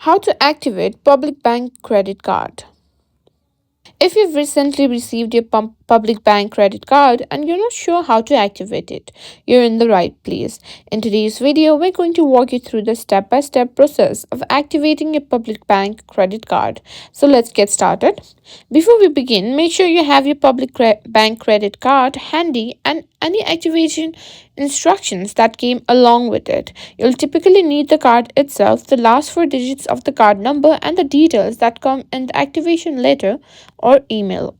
How to activate public bank credit card. If you've recently received your public bank credit card and you're not sure how to activate it, you're in the right place. In today's video, we're going to walk you through the step-by-step process of activating your public bank credit card. So let's get started. Before we begin, make sure you have your public bank credit card handy and any activation instructions that came along with it. You'll typically need the card itself, the last four digits of the card number, and the details that come in the activation letter or email.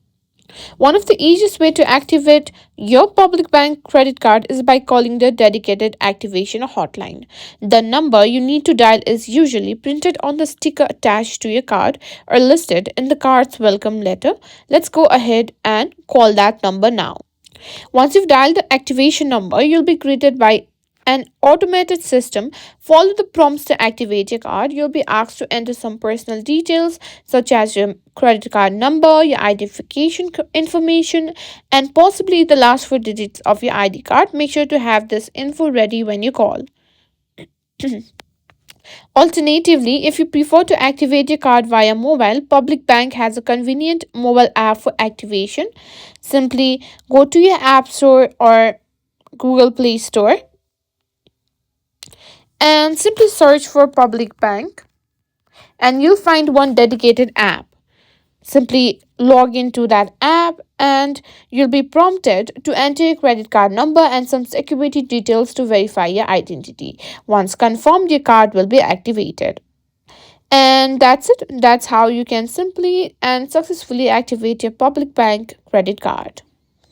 One of the easiest way to activate your public bank credit card is by calling the dedicated activation hotline. The number you need to dial is usually printed on the sticker attached to your card or listed in the card's welcome letter. Let's go ahead and call that number now. Once you've dialed the activation number, you'll be greeted by an automated system. Follow the prompts to activate your card. You'll be asked to enter some personal details such as your credit card number, your identification information, and possibly the last four digits of your ID card. Make sure to have this info ready when you call. Alternatively, if you prefer to activate your card via mobile, Public Bank has a convenient mobile app for activation. Simply go to your App Store or Google Play Store and simply search for Public Bank, and you'll find one dedicated app. Simply log into that app and you'll be prompted to enter your credit card number and some security details to verify your identity. Once confirmed, your card will be activated. And that's it. That's how you can simply and successfully activate your public bank credit card.